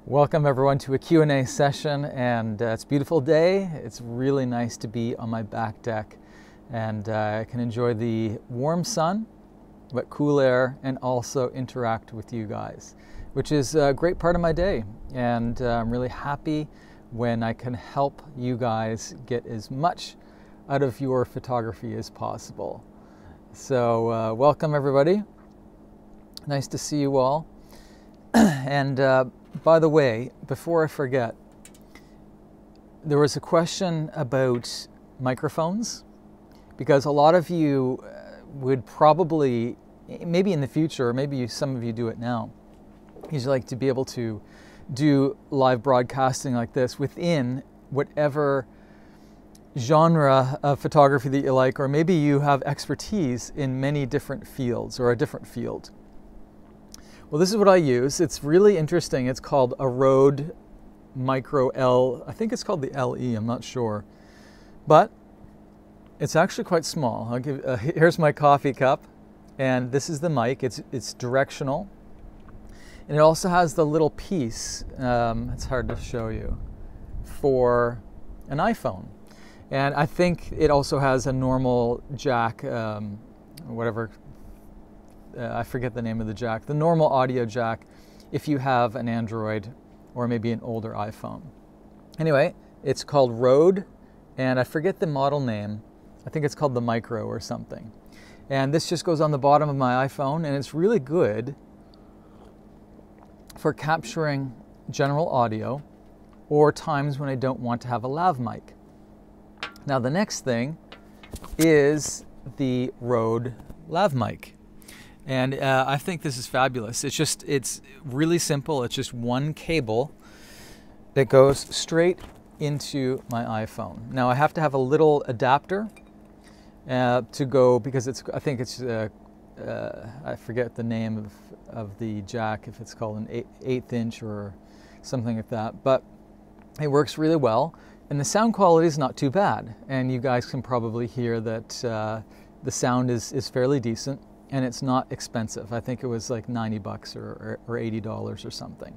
Welcome everyone to a Q&A session, and it's a beautiful day. It's really nice to be on my back deck, and I can enjoy the warm sun, but cool air, and also interact with you guys, which is a great part of my day. And I'm really happy when I can help you guys get as much out of your photography as possible. So welcome everybody. Nice to see you all. And by the way, before I forget, there was a question about microphones, because a lot of you would probably, maybe in the future, or maybe some of you do it now, you'd like to be able to do live broadcasting like this within whatever genre of photography that you like, or maybe you have expertise in many different fields or a different field. Well, this is what I use. It's really interesting. It's called a Rode Micro L. I think it's called the LE. I'm not sure. But it's actually quite small. I'll give, here's my coffee cup. And this is the mic. It's directional. And it also has the little piece, it's hard to show you, for an iPhone. And I think it also has a normal jack, whatever, I forget the name of the jack, the normal audio jack if you have an Android or maybe an older iPhone. Anyway, it's called Rode, and I forget the model name. I think it's called the Micro or something. And this just goes on the bottom of my iPhone, and it's really good for capturing general audio or times when I don't want to have a lav mic. Now the next thing is the Rode lav mic. And I think this is fabulous. It's really simple. It's just one cable that goes straight into my iPhone. Now I have to have a little adapter to go, because I think it's, I forget the name of the jack, if it's called an 1/8 inch or something like that. But it works really well. And the sound quality is not too bad. And you guys can probably hear that the sound is fairly decent. And it's not expensive. I think it was like 90 bucks or $80 or something.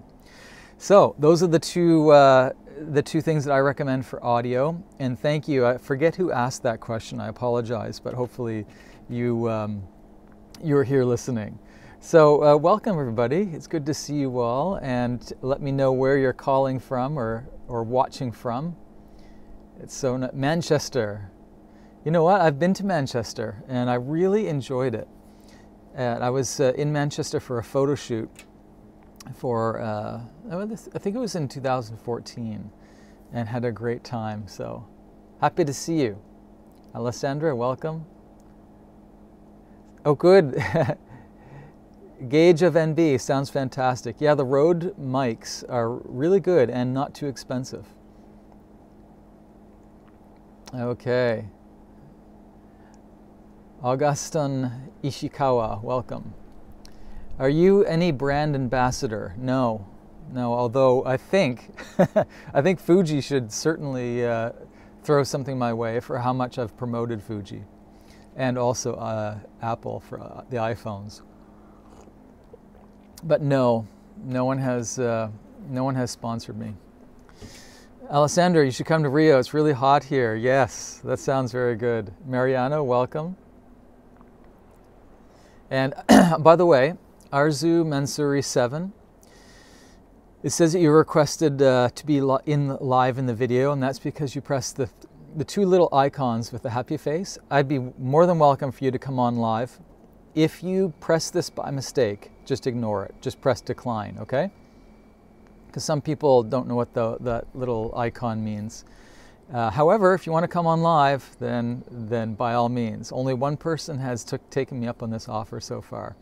So those are the two things that I recommend for audio. And thank you. I forget who asked that question. I apologize, but hopefully you you're here listening. So welcome everybody. It's good to see you all, and let me know where you're calling from or watching from. It's so Manchester. You know what? I've been to Manchester and I really enjoyed it. I was in Manchester for a photo shoot for, I think it was in 2014, and had a great time. So happy to see you. Alessandra, welcome. Oh, good. Gauge of NB sounds fantastic. Yeah, the Rode mics are really good and not too expensive. Okay. Augustin Ishikawa, welcome. Are you any brand ambassador? No, although I think, I think Fuji should certainly throw something my way for how much I've promoted Fuji, and also Apple for the iPhones. But no one has sponsored me. Alessandra, you should come to Rio. It's really hot here. Yes, that sounds very good. Mariano, welcome. And by the way, Arzu Mansuri 7, it says that you requested to be live in the video, and that's because you pressed the two little icons with the happy face. I'd be more than welcome for you to come on live. If you press this by mistake, just ignore it. Just press decline, okay? Because some people don't know what that little icon means. However, if you want to come on live, then by all means. Only one person has taken me up on this offer so far.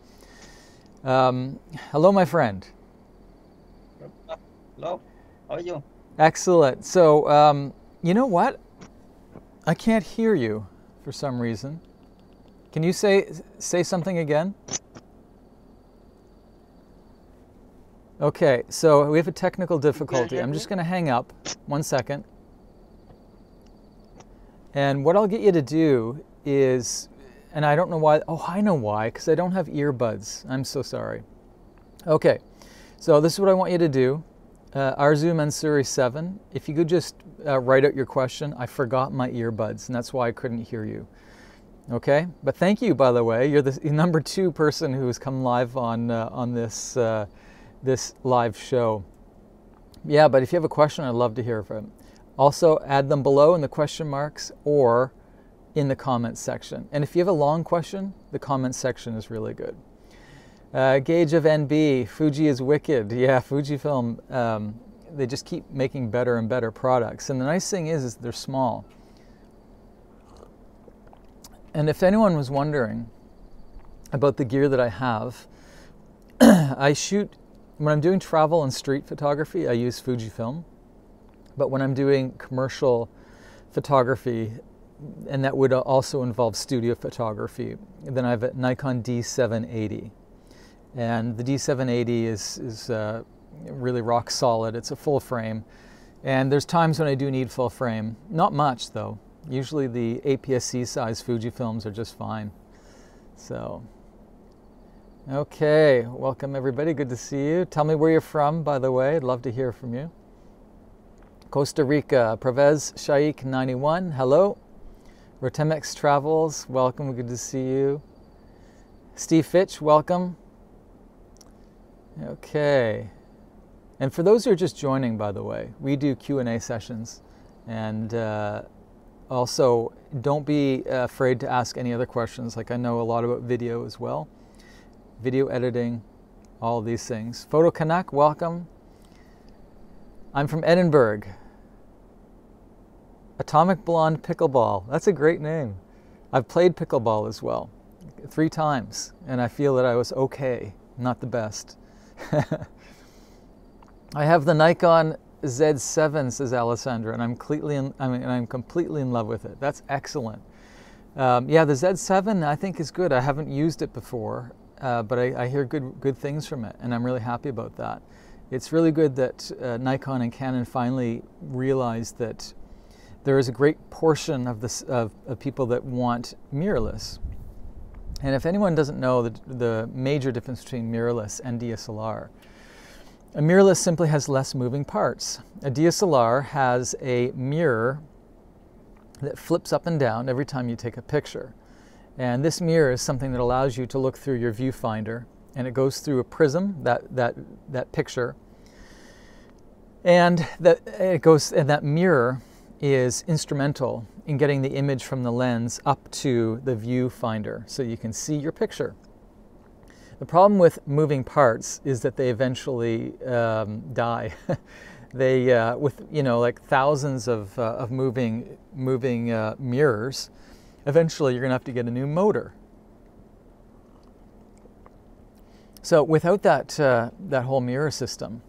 Hello, my friend. Hello, how are you? Excellent. So, you know what? I can't hear you for some reason. Can you say something again? Okay, so we have a technical difficulty. I'm just going to hang up. 1 second. And what I'll get you to do is, and I don't know why, oh, I know why, because I don't have earbuds. I'm so sorry. Okay, so this is what I want you to do. Arzu Mansuri 7, if you could just write out your question. I forgot my earbuds, and that's why I couldn't hear you. Okay, but thank you, by the way. You're the number 2 person who's come live on this this live show. Yeah, but if you have a question, I'd love to hear from it. Also, add them below in the question marks or in the comments section. And if you have a long question, the comments section is really good. Gauge of NB, Fuji is wicked. Yeah, Fujifilm, they just keep making better and better products. And the nice thing is they're small. And if anyone was wondering about the gear that I have, I shoot, when I'm doing travel and street photography, I use Fujifilm. But when I'm doing commercial photography, and that would also involve studio photography, then I have a Nikon D780. And the D780 is really rock solid. It's a full frame. And there's times when I do need full frame. Not much, though. Usually the APS-C size Fujifilms are just fine. So, okay, welcome everybody. Good to see you. Tell me where you're from, by the way. I'd love to hear from you. Costa Rica, Pravez Shaikh 91, hello. Rotemex Travels, welcome, good to see you. Steve Fitch, welcome. Okay. And for those who are just joining, by the way, we do Q&A sessions. And also, don't be afraid to ask any other questions. Like, I know a lot about video as well. Video editing, all these things. Photo Canuck, welcome. I'm from Edinburgh. Atomic Blonde Pickleball. That's a great name. I've played pickleball as well, 3 times, and I feel that I was okay, not the best. I have the Nikon Z7, says Alessandra, and I'm completely in love with it. That's excellent. Yeah, the Z7 I think is good. I haven't used it before, but I hear good things from it, and I'm really happy about that. It's really good that Nikon and Canon finally realized that there is a great portion of people that want mirrorless. And if anyone doesn't know the major difference between mirrorless and DSLR, a mirrorless simply has less moving parts. A DSLR has a mirror that flips up and down every time you take a picture. And this mirror is something that allows you to look through your viewfinder, and it goes through a prism, that picture. And that mirror is instrumental in getting the image from the lens up to the viewfinder so you can see your picture. The problem with moving parts is that they eventually die. They, with like thousands of moving mirrors, eventually you're going to have to get a new motor. So without that whole mirror system,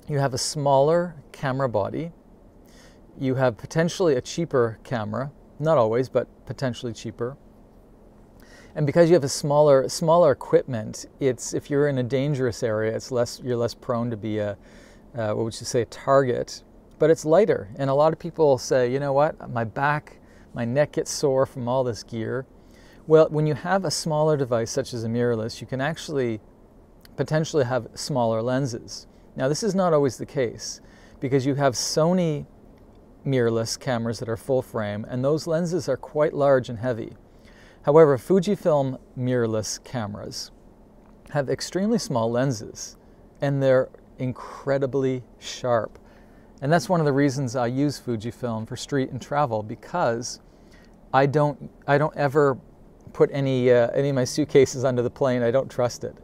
you have a smaller camera body. You have potentially a cheaper camera, not always, but potentially cheaper. And because you have a smaller equipment, if you're in a dangerous area, you're less prone to be a target. But it's lighter, and a lot of people say, you know what, my neck gets sore from all this gear. Well, when you have a smaller device such as a mirrorless, you can actually potentially have smaller lenses. Now, this is not always the case, because you have Sony mirrorless cameras that are full frame, and those lenses are quite large and heavy. However, Fujifilm mirrorless cameras have extremely small lenses, and they're incredibly sharp. And that's one of the reasons I use Fujifilm for street and travel, because I don't ever put any of my suitcases under the plane. I don't trust it.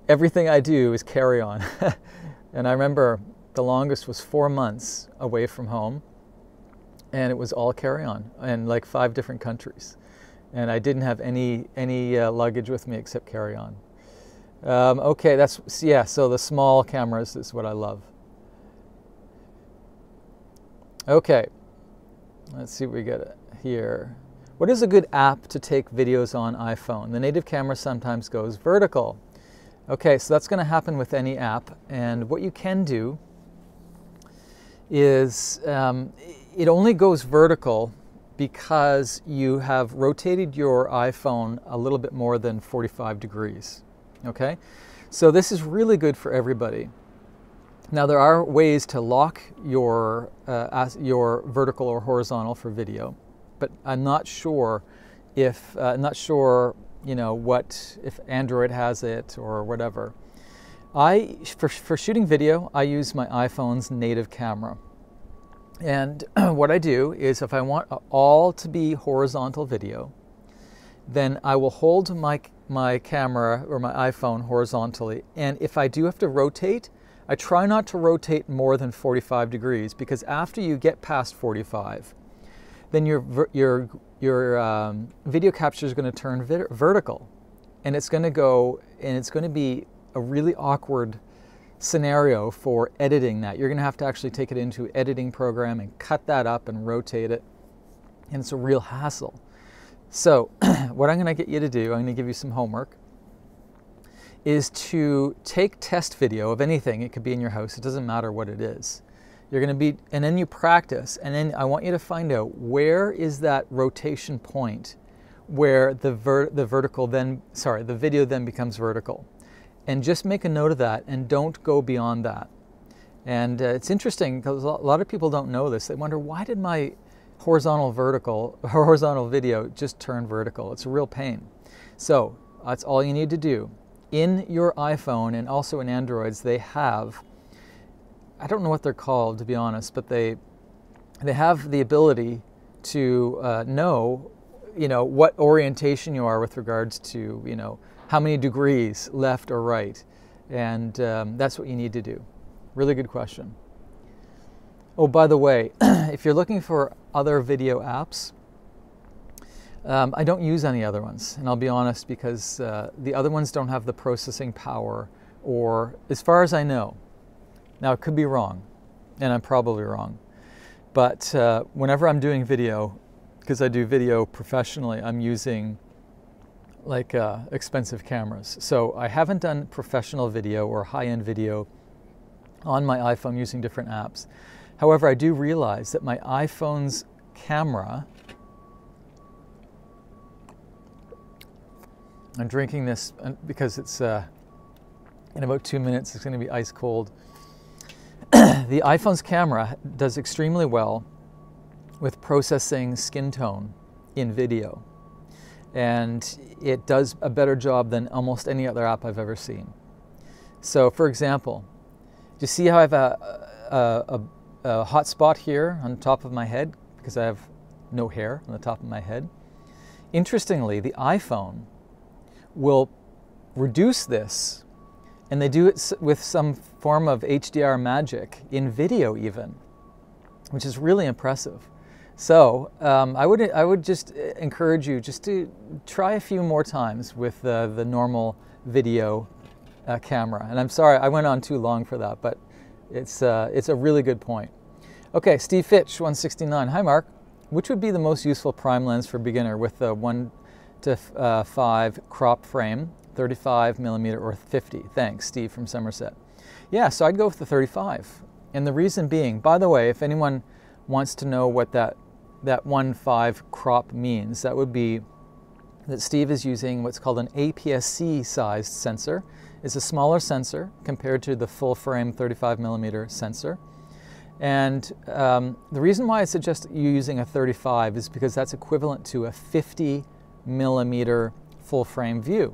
Everything I do is carry on. And I remember the longest was 4 months away from home, and it was all carry-on in like 5 different countries. And I didn't have any luggage with me except carry-on. Okay, so the small cameras is what I love. Okay, let's see what we get here. What is a good app to take videos on iPhone? The native camera sometimes goes vertical. Okay, so that's going to happen with any app, and what you can do is it only goes vertical because you have rotated your iPhone a little bit more than 45 degrees. Okay, so this is really good for everybody. Now there are ways to lock your vertical or horizontal for video, but I'm not sure if if Android has it or whatever. For shooting video, I use my iPhone's native camera. And what I do is, if I want all to be horizontal video, then I will hold my camera or my iPhone horizontally. And if I do have to rotate, I try not to rotate more than 45 degrees, because after you get past 45, then your video capture is going to turn vertical, and it's going to be a really awkward scenario for editing that. You're going to have to actually take it into an editing program and cut that up and rotate it, and it's a real hassle. So what I'm going to get you to do, I'm going to give you some homework, is to take test video of anything. It could be in your house, it doesn't matter what it is. And then you practice, and then I want you to find out, where is that rotation point where the video then becomes vertical. And just make a note of that, and don't go beyond that. And it's interesting because a lot of people don't know this. They wonder, why did my horizontal video just turn vertical? It's a real pain. So that's all you need to do. In your iPhone and also in Androids, they have, I don't know what they're called, to be honest, but they have the ability to know, what orientation you are with regards to, how many degrees left or right. And that's what you need to do. Really good question. Oh, by the way, if you're looking for other video apps, I don't use any other ones, and I'll be honest, because the other ones don't have the processing power, or as far as I know. Now, it could be wrong, and I'm probably wrong, but whenever I'm doing video, because I do video professionally, I'm using expensive cameras. So I haven't done professional video or high-end video on my iPhone using different apps. However, I do realize that my iPhone's camera, I'm drinking this because it's in about 2 minutes it's going to be ice cold. The iPhone's camera does extremely well with processing skin tone in video, and it does a better job than almost any other app I've ever seen. So, for example, do you see how I have a hot spot here on the top of my head because I have no hair on the top of my head? Interestingly, the iPhone will reduce this, and they do it with some form of HDR magic in video even, which is really impressive. So I would just encourage you just to try a few more times with the normal video camera. And I'm sorry I went on too long for that, but it's a really good point. Okay, Steve Fitch 169. Hi Mark. Which would be the most useful prime lens for beginner with the 1:5 crop frame, 35mm or 50? Thanks, Steve from Somerset. Yeah, so I'd go with the 35. And the reason being, by the way, if anyone wants to know what that 1:5 crop means, that would be that Steve is using what's called an APS-C sized sensor. It's a smaller sensor compared to the full frame 35mm sensor. And the reason why I suggest you using a 35 is because that's equivalent to a 50mm full frame view.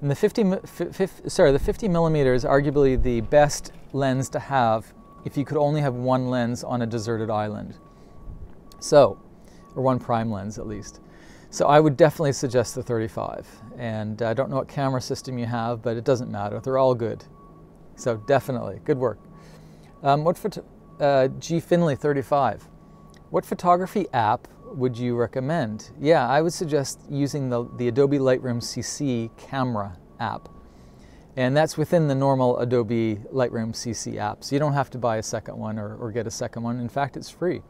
And the 50mm is arguably the best lens to have if you could only have one lens on a deserted island. So, or one prime lens at least. So I would definitely suggest the 35. And I don't know what camera system you have, but it doesn't matter. They're all good. So definitely, good work. G. Finley 35. What photography app would you recommend? Yeah, I would suggest using the Adobe Lightroom CC camera app. And that's within the normal Adobe Lightroom CC apps. You don't have to buy a second one or get a second one. In fact, it's free.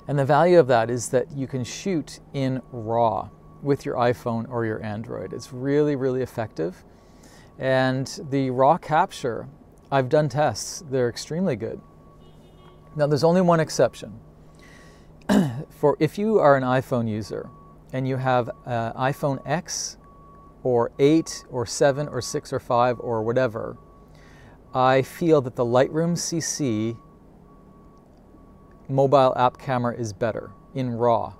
And the value of that is that you can shoot in RAW with your iPhone or your Android. It's really, really effective. And the RAW capture, I've done tests. They're extremely good. Now, there's only one exception. For if you are an iPhone user and you have iPhone X or 8 or 7 or 6 or 5 or whatever, I feel that the Lightroom CC mobile app camera is better in RAW.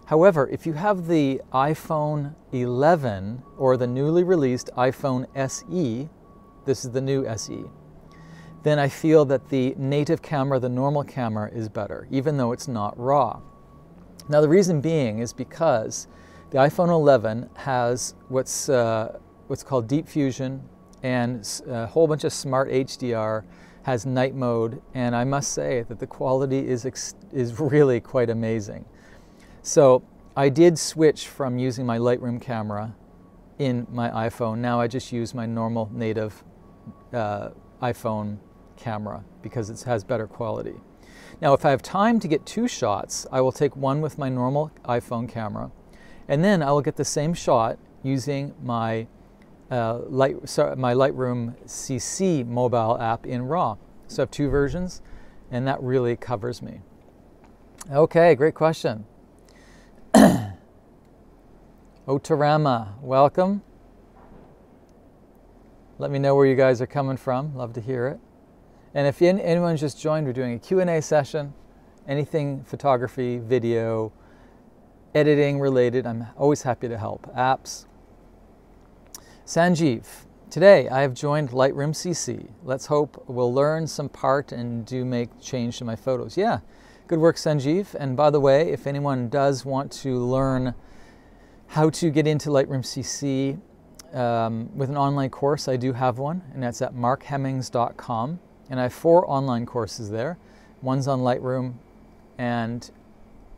However, if you have the iPhone 11 or the newly released iPhone SE, this is the new SE, then I feel that the native camera, the normal camera, is better, even though it's not RAW. Now the reason being is because the iPhone 11 has what's called Deep Fusion and a whole bunch of smart HDR, has night mode, and I must say that the quality is really quite amazing. So I did switch from using my Lightroom camera in my iPhone. Now I just use my normal native iPhone camera because it has better quality. Now if I have time to get 2 shots, I will take one with my normal iPhone camera, and then I will get the same shot using my my Lightroom CC mobile app in RAW. So I have 2 versions, and that really covers me. Okay, great question. Otarama, welcome. Let me know where you guys are coming from. Love to hear it. And if anyone just joined, we're doing a Q&A session. Anything photography, video, editing related, I'm always happy to help. Apps. Sanjeev, today I have joined Lightroom CC. Let's hope we'll learn some part and do make change to my photos. Yeah, good work, Sanjeev. And by the way, if anyone does want to learn how to get into Lightroom CC with an online course, I do have one, and that's at markhemmings.com. And I have 4 online courses there. One's on Lightroom, and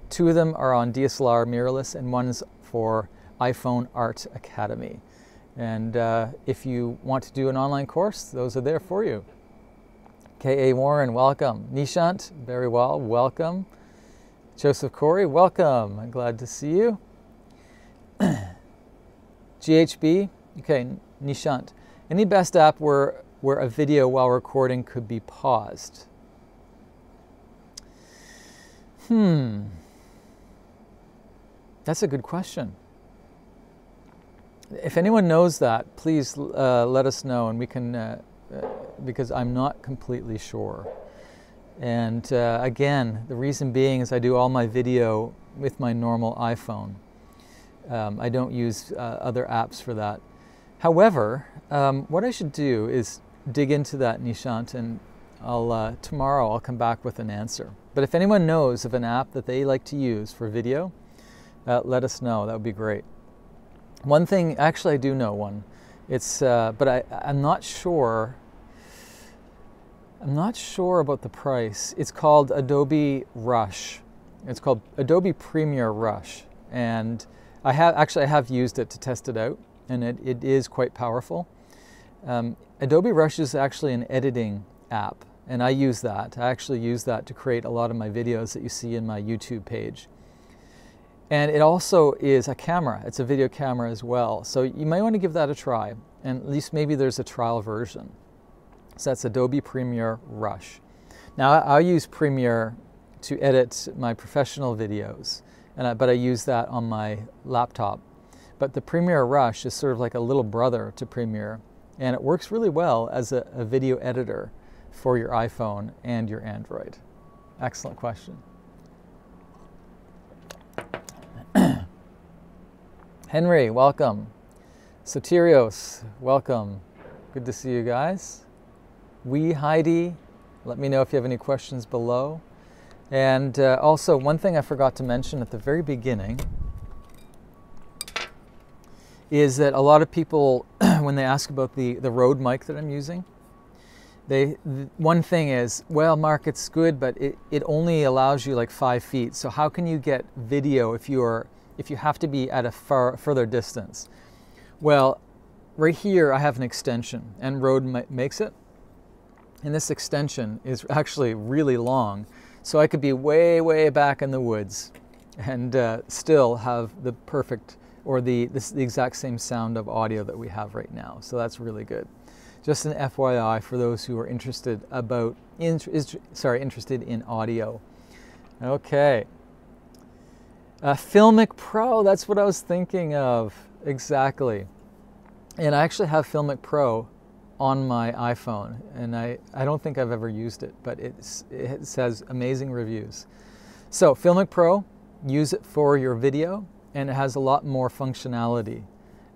2 of them are on DSLR mirrorless, and one's for iPhone Art Academy. And if you want to do an online course, those are there for you. K.A. Warren, welcome. Nishant, very well, welcome. Joseph Corey, welcome. I'm glad to see you. GHB, okay, Nishant. Any best app where a video while recording could be paused? That's a good question. If anyone knows that, please let us know, and we can, because I'm not completely sure. And again, the reason being is I do all my video with my normal iPhone. I don't use other apps for that. However, what I should do is dig into that, Nishant, and tomorrow I'll come back with an answer. But if anyone knows of an app that they like to use for video, let us know. That would be great. One thing, actually I do know one. It's, but I'm not sure. I'm not sure about the price. It's called Adobe Rush. It's called Adobe Premiere Rush, and I have used it to test it out, and it is quite powerful. Adobe Rush is actually an editing app, and I use that. I actually use that to create a lot of my videos that you see in my YouTube page. And it also is a camera. It's a video camera as well. So you might want to give that a try, and at least maybe there's a trial version. So that's Adobe Premiere Rush. Now I use Premiere to edit my professional videos, but I use that on my laptop. But the Premiere Rush is sort of like a little brother to Premiere, and it works really well as a video editor for your iPhone and your Android. Excellent question. Henry, welcome. Soterios, welcome. Good to see you guys. Heidi, let me know if you have any questions below. And also, one thing I forgot to mention at the very beginning is that a lot of people, when they ask about the Rode mic that I'm using, one thing is, well, Mark, it's good, but it only allows you like 5 feet. So how can you get video if you have to be at a further distance? Well, right here I have an extension, and Rode makes it. And this extension is actually really long, so I could be way, way back in the woods and still have the perfect, or the exact same sound of audio that we have right now. So that's really good. Just an FYI for those who are interested in audio. Okay. Filmic Pro, that's what I was thinking of. Exactly. And I actually have Filmic Pro on my iPhone, and I don't think I've ever used it, but it has amazing reviews. So Filmic Pro, use it for your video, and it has a lot more functionality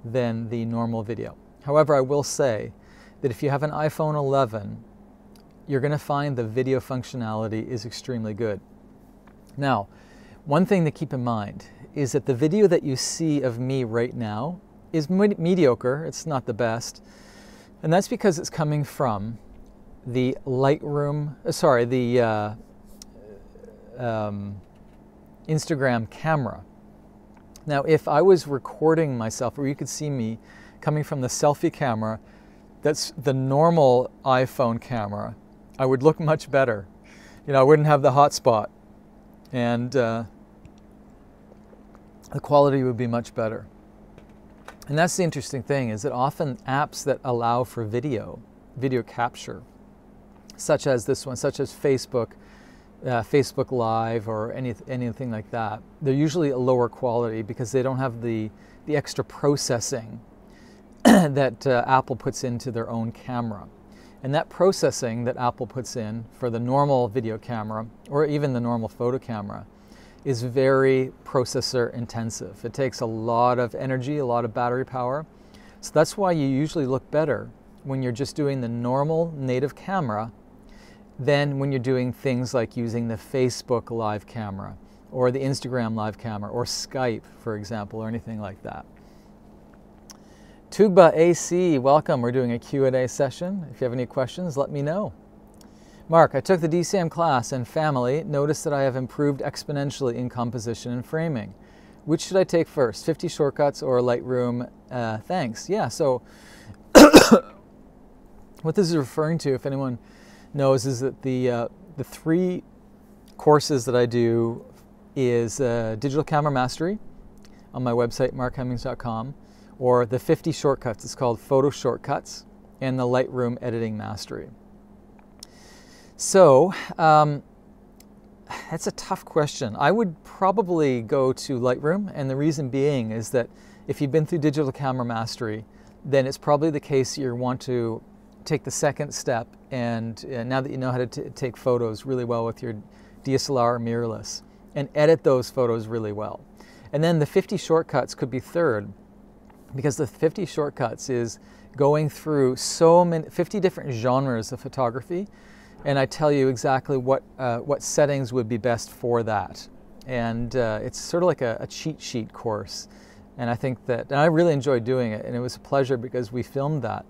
than the normal video. However, I will say that if you have an iPhone 11, you're going to find the video functionality is extremely good. Now, one thing to keep in mind is that the video that you see of me right now is mediocre. It's not the best. And that's because it's coming from the Lightroom, Instagram camera. Now, if I was recording myself, or you could see me coming from the selfie camera, that's the normal iPhone camera, I would look much better. You know, I wouldn't have the hot spot, and the quality would be much better. And that's the interesting thing, is that often apps that allow for video capture, such as this one, such as Facebook Live or anything like that, they're usually a lower quality because they don't have the extra processing that Apple puts into their own camera. And that processing that Apple puts in for the normal video camera, or even the normal photo camera, is very processor intensive. It takes a lot of energy, a lot of battery power. So that's why you usually look better when you're just doing the normal native camera than when you're doing things like using the Facebook Live camera or the Instagram Live camera or Skype, for example, or anything like that. Tugba AC, welcome. We're doing a Q&A session. If you have any questions, let me know. Mark, I took the DCM class and family noticed that I have improved exponentially in composition and framing. Which should I take first, 50 shortcuts or Lightroom? Thanks. Yeah, so what this is referring to, if anyone knows, is that the 3 courses that I do is Digital Camera Mastery on my website, markhemmings.com, or the 50 shortcuts, it's called Photo Shortcuts, and the Lightroom Editing Mastery. So, that's a tough question. I would probably go to Lightroom, and the reason being is that if you've been through Digital Camera Mastery, then it's probably the case you want to take the second step, and now that you know how to take photos really well with your DSLR or mirrorless, and edit those photos really well. And then the 50 shortcuts could be third, because the 50 shortcuts is going through 50 different genres of photography, and I tell you exactly what settings would be best for that. And it's sort of like a cheat sheet course. And I think that, and I really enjoyed doing it, and it was a pleasure because we filmed that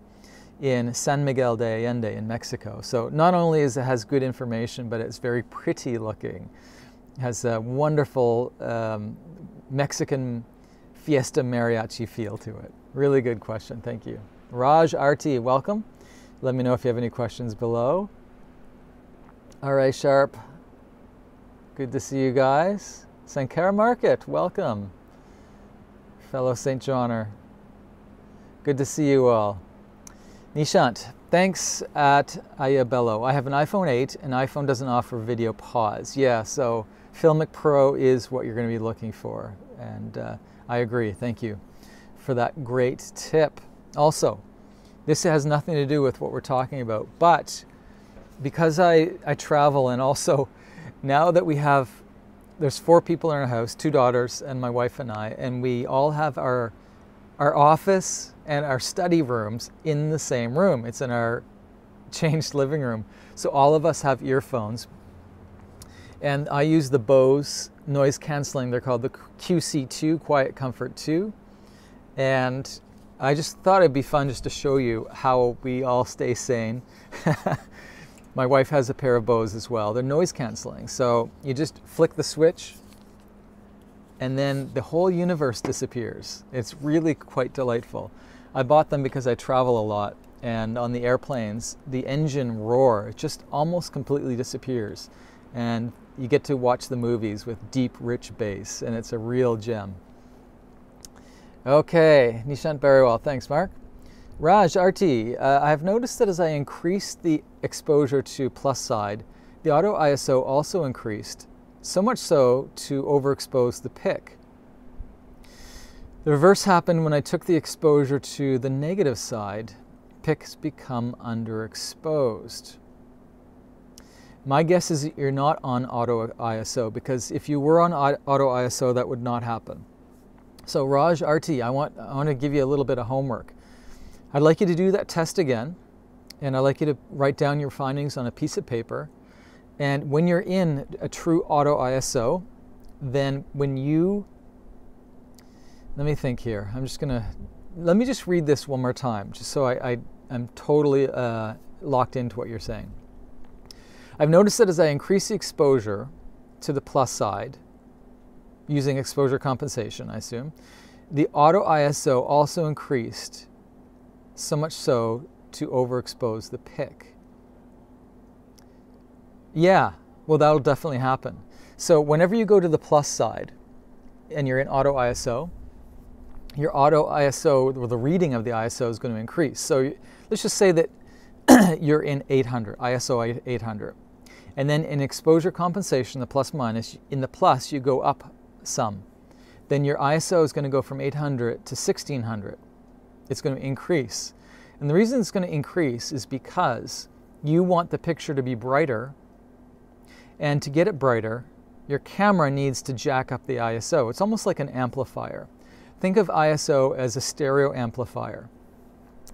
in San Miguel de Allende in Mexico. So not only has good information, but it's very pretty looking. It has a wonderful Mexican fiesta mariachi feel to it. Really good question, thank you. Raj RT, welcome. Let me know if you have any questions below. All right, Sharp. Good to see you guys. Sankara Market, welcome. Fellow St. Johner. Good to see you all. Nishant, thanks at Ayabello. I have an iPhone 8 and iPhone doesn't offer video pause. Yeah, so Filmic Pro is what you're going to be looking for. And I agree, thank you for that great tip. Also, this has nothing to do with what we're talking about, but because I travel, and also now that there's 4 people in our house, 2 daughters and my wife and I, and we all have our office and our study rooms in the same room. It's in our changed living room. So all of us have earphones. And I use the Bose noise canceling. They're called the QC2, Quiet Comfort 2. And I just thought it'd be fun just to show you how we all stay sane. My wife has a pair of Bose as well. They're noise canceling. So you just flick the switch and then the whole universe disappears. It's really quite delightful. I bought them because I travel a lot, and on the airplanes, the engine roar, it just almost completely disappears. And you get to watch the movies with deep, rich bass, and it's a real gem. Okay, Nishant Bariwal, thanks Mark. Raj RT, I have noticed that as I increased the exposure to plus side, the auto ISO also increased, so much so to overexpose the pic. The reverse happened when I took the exposure to the negative side. pics become underexposed? My guess is that you're not on auto ISO, because if you were on auto ISO, that would not happen. So Raj RT, I want to give you a little bit of homework. I'd like you to do that test again, and I'd like you to write down your findings on a piece of paper. And when you're in a true auto ISO, then when you, let me think here. Let me just read this one more time, just so I'm totally locked into what you're saying. I've noticed that as I increase the exposure to the plus side, using exposure compensation, I assume, the auto ISO also increased, so much so to overexpose the pic. Yeah, well, that'll definitely happen. So whenever you go to the plus side and you're in auto ISO, your auto ISO, or the reading of the ISO, is going to increase. So let's just say that you're in 800, ISO 800. And then in exposure compensation, the plus minus, in the plus you go up some. Then your ISO is going to go from 800 to 1600. It's going to increase. And the reason it's going to increase is because you want the picture to be brighter. And to get it brighter, your camera needs to jack up the ISO. It's almost like an amplifier. Think of ISO as a stereo amplifier.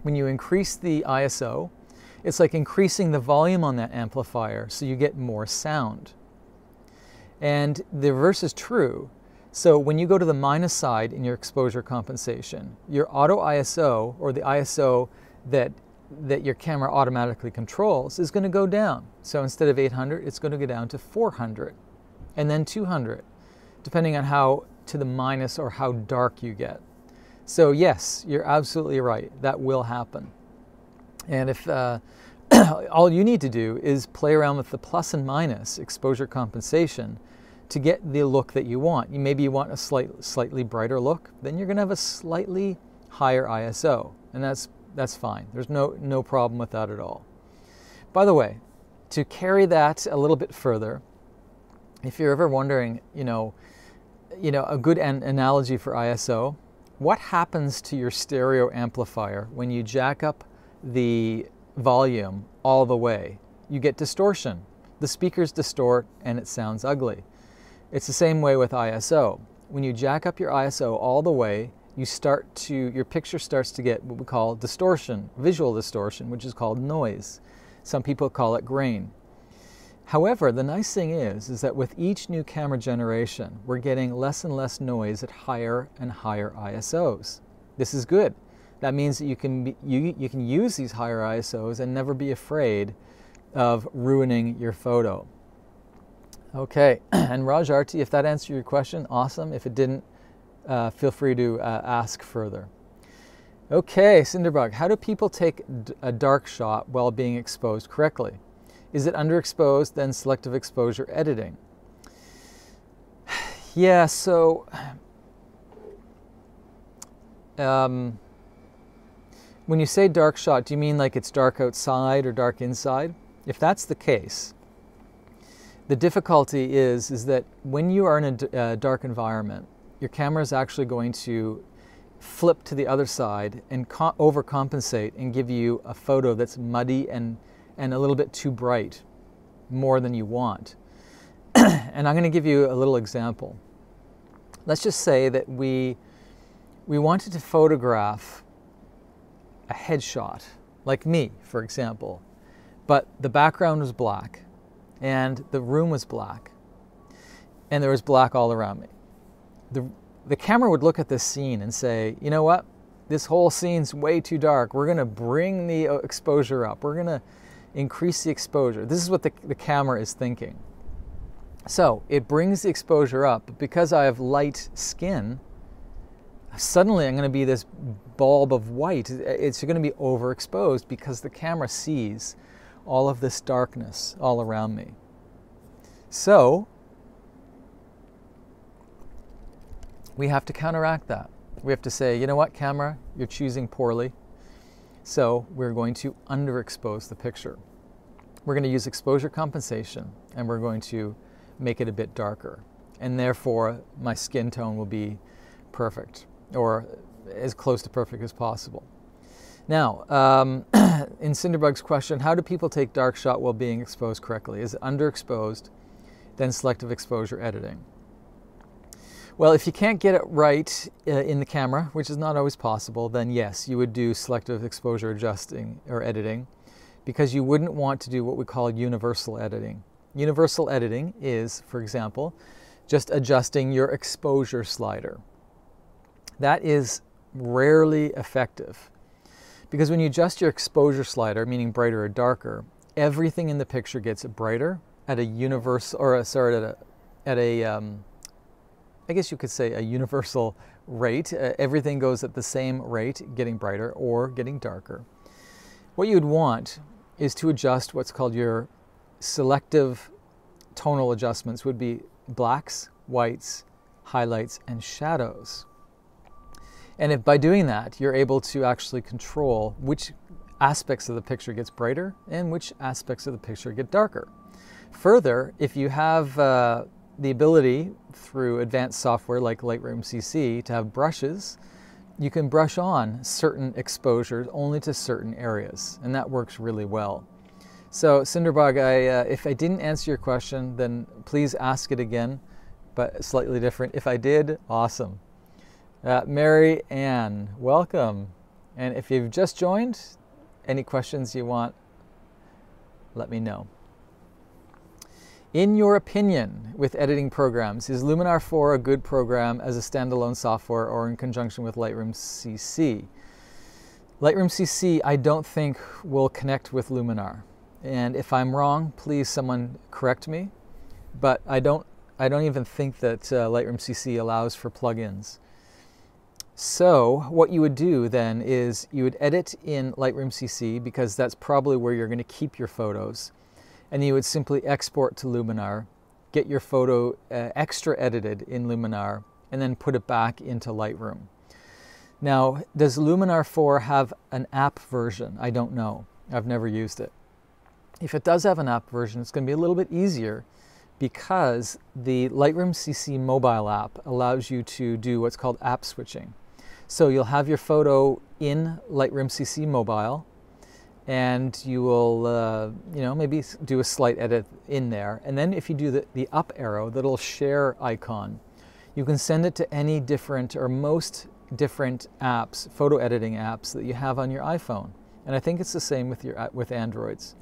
When you increase the ISO, it's like increasing the volume on that amplifier so you get more sound. And the reverse is true. So when you go to the minus side in your exposure compensation, your auto ISO, or the ISO that your camera automatically controls, is going to go down. So instead of 800, it's going to go down to 400 and then 200, depending on how to the minus or how dark you get. So yes, you're absolutely right. That will happen. And if all you need to do is play around with the plus and minus exposure compensation to get the look that you want. Maybe you want a slightly brighter look, then you're going to have a slightly higher ISO, and that's fine. There's no problem with that at all. By the way, to carry that a little bit further, if you're ever wondering, a good analogy for ISO, what happens to your stereo amplifier when you jack up the volume all the way? You get distortion. The speakers distort and it sounds ugly. It's the same way with ISO. When you jack up your ISO all the way, your picture starts to get what we call distortion, visual distortion, which is called noise. Some people call it grain. However, the nice thing is that with each new camera generation, we're getting less and less noise at higher and higher ISOs. This is good. That means that you can use these higher ISOs and never be afraid of ruining your photo. Okay, and Raj RT, if that answered your question, awesome. If it didn't, feel free to ask further. Okay, Cinderbug, how do people take a dark shot while being exposed correctly? Is it underexposed, then selective exposure editing? Yeah, so when you say dark shot, do you mean like it's dark outside or dark inside? If that's the case, the difficulty is that when you are in a dark environment, your camera is actually going to flip to the other side and overcompensate and give you a photo that's muddy and a little bit too bright, more than you want. And I'm going to give you a little example. Let's just say that we wanted to photograph a headshot, like me, for example, but the background was black and the room was black and there was black all around me. The camera would look at this scene and say, you know what, this whole scene's way too dark. We're going to bring the exposure up. We're going to increase the exposure. This is what the camera is thinking. So it brings the exposure up, but because I have light skin, suddenly I'm going to be this bulb of white. It's going to be overexposed because the camera sees all of this darkness all around me. So we have to counteract that. We have to say, you know what, camera, you're choosing poorly. So we're going to underexpose the picture. We're going to use exposure compensation and we're going to make it a bit darker. And therefore, my skin tone will be perfect, or as close to perfect as possible. Now, in Cinderbug's question, how do people take dark shot while being exposed correctly? Is it underexposed, then selective exposure editing? Well, if you can't get it right in the camera, which is not always possible, then yes, you would do selective exposure adjusting or editing, because you wouldn't want to do what we call universal editing. Universal editing is, for example, just adjusting your exposure slider. That is rarely effective, because when you adjust your exposure slider, meaning brighter or darker, everything in the picture gets brighter at a universal, or sorry, I guess you could say a universal rate. Everything goes at the same rate, getting brighter or getting darker. What you'd want is to adjust what's called your selective tonal adjustments, would be blacks, whites, highlights, and shadows. And if by doing that, you're able to actually control which aspects of the picture gets brighter and which aspects of the picture get darker. Further, if you have the ability through advanced software like Lightroom CC to have brushes, you can brush on certain exposures only to certain areas, and that works really well. So Cinderbug, if I didn't answer your question, then please ask it again, but slightly different. If I did, awesome. Mary Ann, welcome. And if you've just joined, any questions you want, let me know. In your opinion, with editing programs, is Luminar 4 a good program as a standalone software or in conjunction with Lightroom CC? Lightroom CC, I don't think will connect with Luminar. And if I'm wrong, please someone correct me. But I don't even think that Lightroom CC allows for plugins. So what you would do then is you would edit in Lightroom CC, because that's probably where you're going to keep your photos. And you would simply export to Luminar, get your photo extra edited in Luminar, and then put it back into Lightroom. Now, does Luminar 4 have an app version? I don't know. I've never used it. If it does have an app version, it's going to be a little bit easier, because the Lightroom CC mobile app allows you to do what's called app switching. So you'll have your photo in Lightroom CC mobile, and you will, maybe do a slight edit in there. And then if you do the up arrow, the little share icon, you can send it to any different or most different apps, photo editing apps that you have on your iPhone. And I think it's the same with Androids.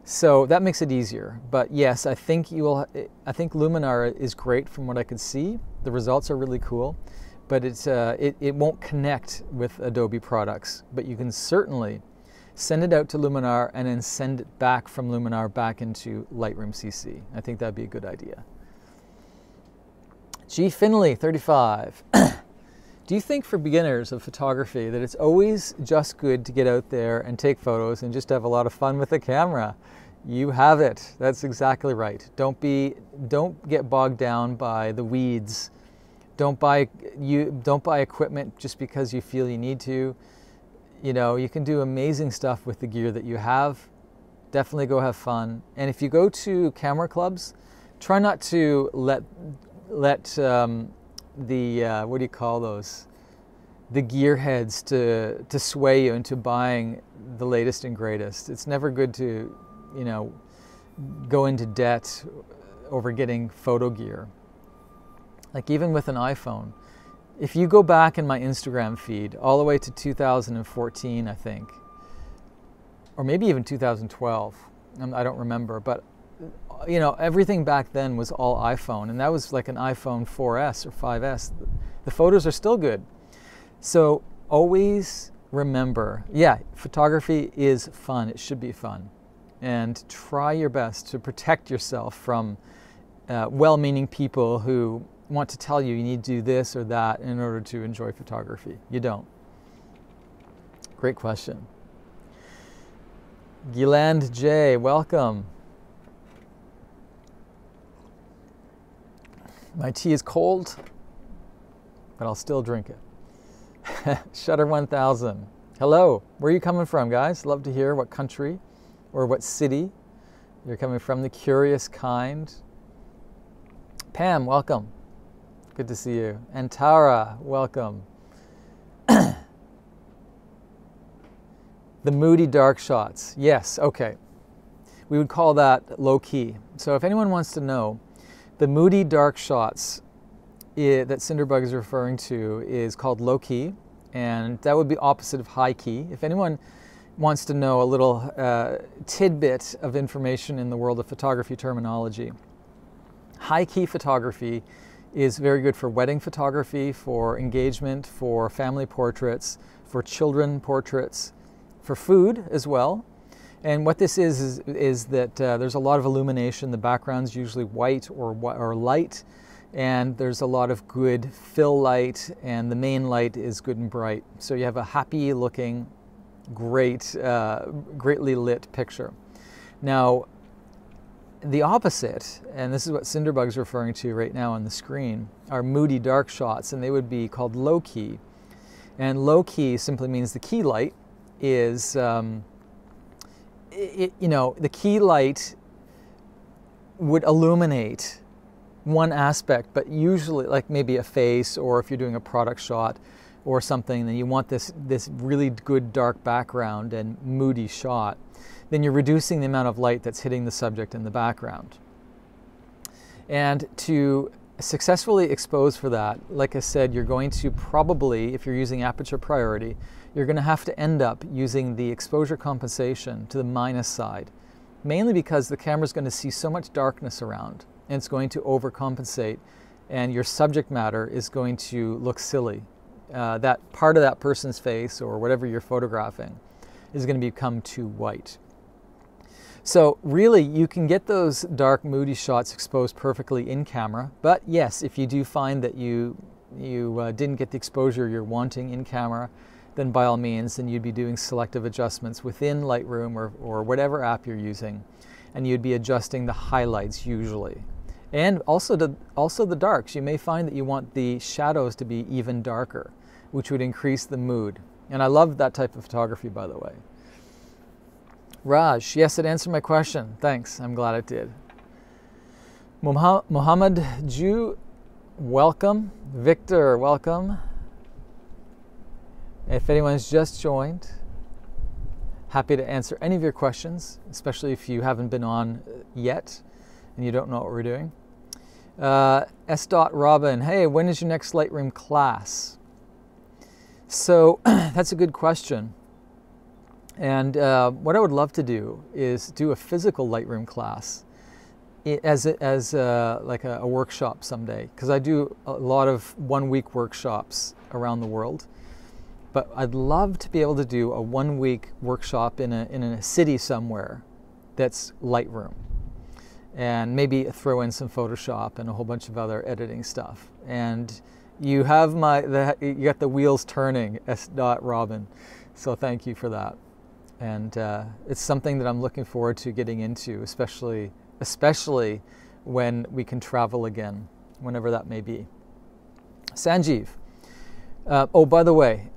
So that makes it easier. But yes, I think Luminar is great from what I could see. The results are really cool, but it won't connect with Adobe products. But you can certainly send it out to Luminar and then send it back from Luminar back into Lightroom CC. I think that'd be a good idea. G. Finley, 35. Do you think for beginners of photography that it's always just good to get out there and take photos and just have a lot of fun with the camera? You have it. That's exactly right. Don't get bogged down by the weeds. Don't buy equipment just because you feel you need to. You know, you can do amazing stuff with the gear that you have. Definitely go have fun. And if you go to camera clubs, try not to let the what do you call those? The gearheads to sway you into buying the latest and greatest. It's never good to, go into debt over getting photo gear. Like even with an iPhone, if you go back in my Instagram feed all the way to 2014, I think, or maybe even 2012, I don't remember, but everything back then was all iPhone, and that was like an iPhone 4S or 5S. The photos are still good. So always remember, yeah, photography is fun. It should be fun. And try your best to protect yourself from well-meaning people who want to tell you need to do this or that in order to enjoy photography. You don't. Great question. Gilland J, welcome. My tea is cold, but I'll still drink it. Shutter 1000. Hello, where are you coming from, guys? Love to hear what country or what city you're coming from. The curious kind. Pam, welcome. Good to see you. And Tara, welcome. The moody dark shots. Yes, okay. We would call that low key. So if anyone wants to know, the moody dark shots that Cinderbug is referring to is called low key, and that would be opposite of high key. If anyone wants to know a little tidbit of information in the world of photography terminology, high key photography is very good for wedding photography, for engagement, for family portraits, for children portraits, for food as well. And what this is that there's a lot of illumination. The background's usually white or light, and there's a lot of good fill light, and the main light is good and bright. So you have a happy looking, greatly lit picture. Now, the opposite, and this is what Cinderbug's referring to right now on the screen, are moody dark shots, and they would be called low key. And low key simply means the key light is, the key light would illuminate one aspect, but usually like maybe a face, or if you're doing a product shot or something, then you want this really good dark background and moody shot, then you're reducing the amount of light that's hitting the subject in the background. And to successfully expose for that, like I said, you're going to probably, if you're using aperture priority, you're going to have to end up using the exposure compensation to the minus side, mainly because the camera's going to see so much darkness around, and it's going to overcompensate, and your subject matter is going to look silly. That part of that person's face or whatever you're photographing is going to become too white. So really, you can get those dark, moody shots exposed perfectly in camera, but yes, if you do find that you didn't get the exposure you're wanting in camera, then by all means, then you'd be doing selective adjustments within Lightroom or whatever app you're using, and you'd be adjusting the highlights usually. And also the darks. You may find that you want the shadows to be even darker, which would increase the mood. And I love that type of photography, by the way. Raj, yes, it answered my question. Thanks, I'm glad it did. Mohammed Ju, welcome. Victor, welcome. If anyone's just joined, happy to answer any of your questions, especially if you haven't been on yet and you don't know what we're doing. S. Robin, hey, when is your next Lightroom class? So that's a good question. And what I would love to do is do a physical Lightroom class as like a workshop someday, because I do a lot of one-week workshops around the world. But I'd love to be able to do a one-week workshop in a city somewhere that's Lightroom, and maybe throw in some Photoshop and a whole bunch of other editing stuff. And you have you got the wheels turning, S. Robin. So thank you for that. And it's something that I'm looking forward to getting into, especially when we can travel again, whenever that may be. Sanjeev. Oh, by the way,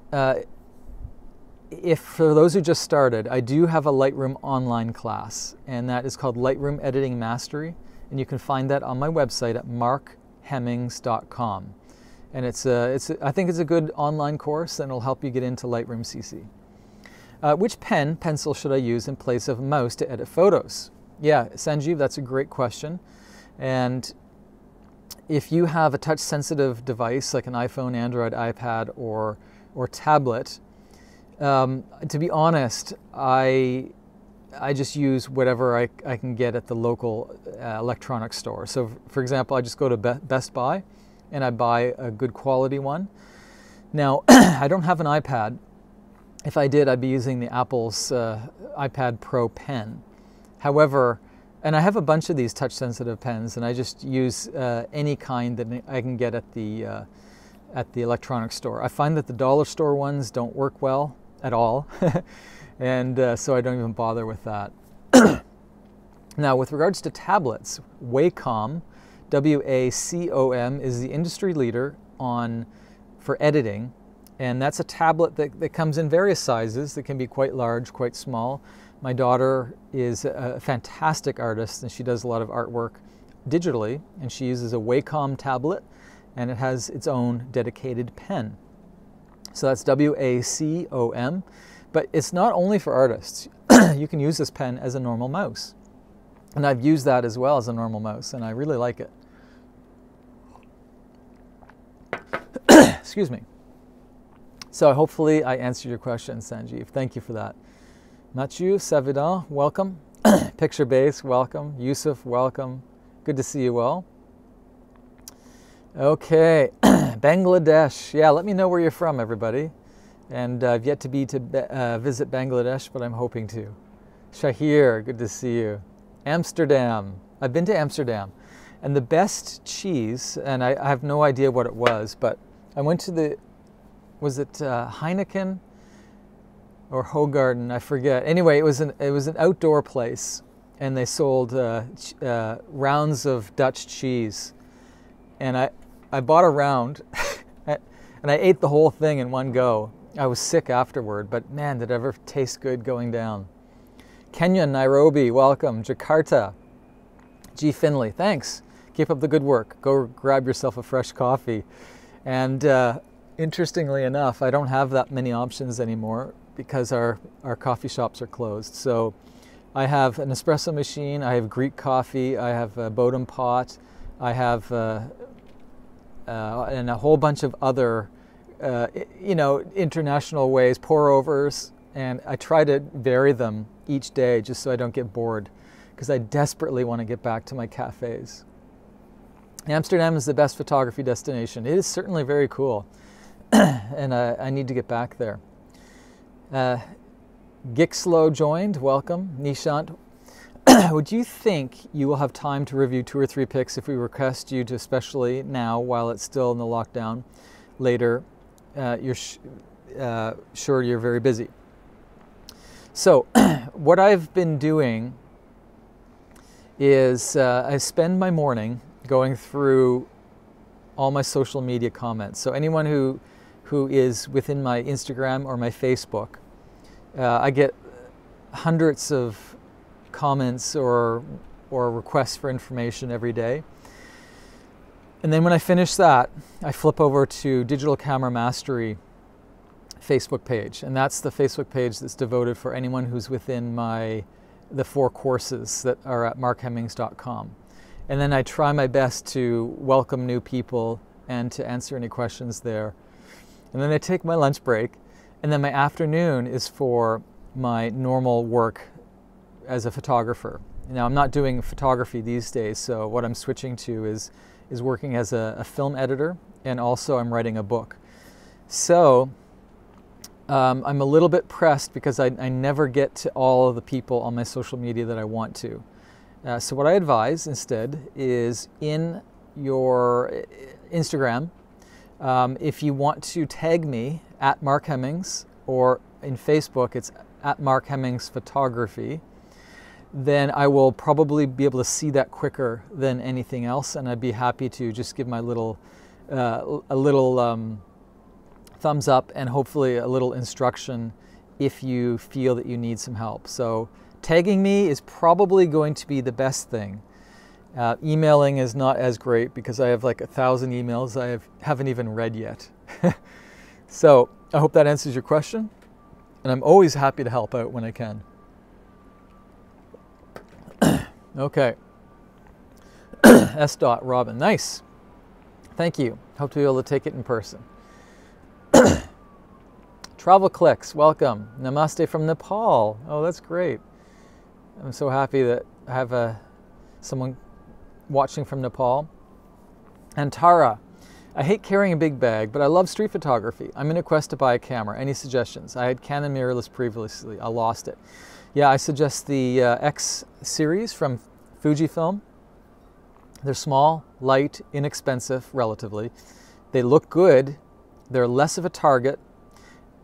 if for those who just started, I do have a Lightroom online class, and that is called Lightroom Editing Mastery, and you can find that on my website at markhemmings.com. And I think it's a good online course, and it'll help you get into Lightroom CC. Which pencil should I use in place of mouse to edit photos? Yeah, Sanjeev, that's a great question. And if you have a touch-sensitive device like an iPhone, Android, iPad, or tablet, to be honest, I just use whatever I can get at the local electronics store. So, for example, I just go to Best Buy and I buy a good quality one. Now, I don't have an iPad. If I did, I'd be using the Apple's iPad Pro pen. However, and I have a bunch of these touch-sensitive pens, and I just use any kind that I can get at the electronics store. I find that the dollar store ones don't work well at all, and so I don't even bother with that. Now, with regards to tablets, Wacom, W-A-C-O-M, is the industry leader for editing. And that's a tablet that comes in various sizes that can be quite large, quite small. My daughter is a fantastic artist, and she does a lot of artwork digitally, and she uses a Wacom tablet, and it has its own dedicated pen. So that's W-A-C-O-M. But it's not only for artists. You can use this pen as a normal mouse. And I've used that as well as a normal mouse, and I really like it. Excuse me. So hopefully I answered your question, Sanjeev. Thank you for that. Mathieu Savidan, welcome. Picture Base, welcome. Yusuf, welcome. Good to see you all. Okay, Bangladesh. Yeah, let me know where you're from, everybody. And I've yet to visit Bangladesh, but I'm hoping to. Shahir, good to see you. Amsterdam. I've been to Amsterdam. And the best cheese, and I have no idea what it was, but I went to was it Heineken or Hogarden? I forget. Anyway, it was an outdoor place, and they sold rounds of Dutch cheese. And I bought a round, and I ate the whole thing in one go. I was sick afterward, but man, did it ever taste good going down. Kenya, Nairobi, welcome. Jakarta, G. Finley, thanks. Keep up the good work. Go grab yourself a fresh coffee. And interestingly enough, I don't have that many options anymore because our coffee shops are closed. So I have an espresso machine, I have Greek coffee, I have a Bodum pot, I have and a whole bunch of other international ways, pour-overs, and I try to vary them each day just so I don't get bored, because I desperately want to get back to my cafes. Amsterdam is the best photography destination. It is certainly very cool, and I need to get back there. Gixlow joined, welcome. Nishant, would you think you will have time to review 2 or 3 pics if we request you to, especially now while it's still in the lockdown? Later, you're sure you're very busy. So what I've been doing is I spend my morning going through all my social media comments. So anyone who is within my Instagram or my Facebook, I get hundreds of comments or requests for information every day. And then when I finish that, I flip over to Digital Camera Mastery Facebook page, and that's the Facebook page that's devoted for anyone who's within the 4 courses that are at markhemmings.com. And then I try my best to welcome new people and to answer any questions there. And then I take my lunch break, and then my afternoon is for my normal work as a photographer. Now, I'm not doing photography these days, so what I'm switching to is working as a film editor, and also I'm writing a book. So I'm a little bit pressed because I never get to all of the people on my social media that I want to. So what I advise instead is in your Instagram, if you want to tag me at Mark Hemmings, or in Facebook it's at Mark Hemmings Photography, then I will probably be able to see that quicker than anything else, and I'd be happy to just give my a little thumbs up and hopefully a little instruction if you feel that you need some help. So tagging me is probably going to be the best thing. Emailing is not as great because I have like 1,000 emails I haven't even read yet. So I hope that answers your question, and I'm always happy to help out when I can. Okay. S. Robin, nice. Thank you. Hope to be able to take it in person. Travel Clicks, welcome. Namaste from Nepal. Oh, that's great. I'm so happy that I have someone watching from Nepal. And Tara, I hate carrying a big bag, but I love street photography. I'm in a quest to buy a camera. Any suggestions? I had Canon mirrorless previously. I lost it. Yeah, I suggest the X series from Fujifilm. They're small, light, inexpensive, relatively. They look good. They're less of a target,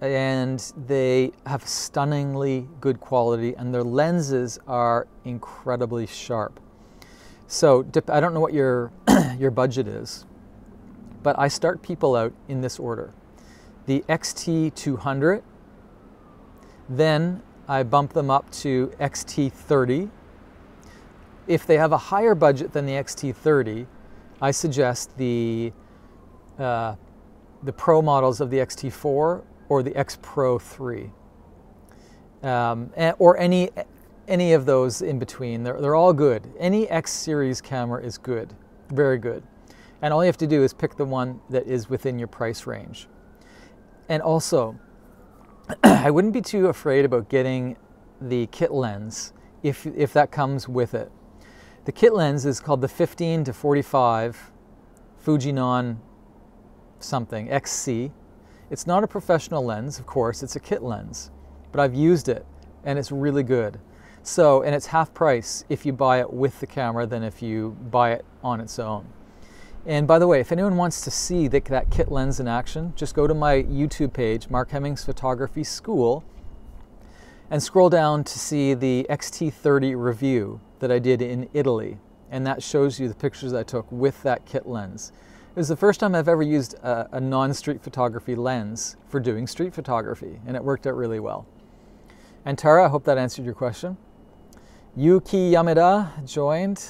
and they have stunningly good quality, and their lenses are incredibly sharp. So I don't know what your your budget is, but I start people out in this order. The XT200, then I bump them up to XT30. If they have a higher budget than the XT30, I suggest the Pro models of the XT4 or the X Pro 3. or any of those in between. They're all good. Any X series camera is good, very good. And all you have to do is pick the one that is within your price range. And also, I wouldn't be too afraid about getting the kit lens if that comes with it. The kit lens is called the 15 to 45 Fuji non something XC. It's not a professional lens, of course, it's a kit lens, but I've used it and it's really good. So, and it's half price if you buy it with the camera than if you buy it on its own. And by the way, if anyone wants to see that kit lens in action, just go to my YouTube page, Mark Hemmings Photography School, and scroll down to see the XT30 review that I did in Italy. And that shows you the pictures I took with that kit lens. It was the first time I've ever used a non-street photography lens for doing street photography, and it worked out really well. And Tara, I hope that answered your question. Yuki Yamada joined.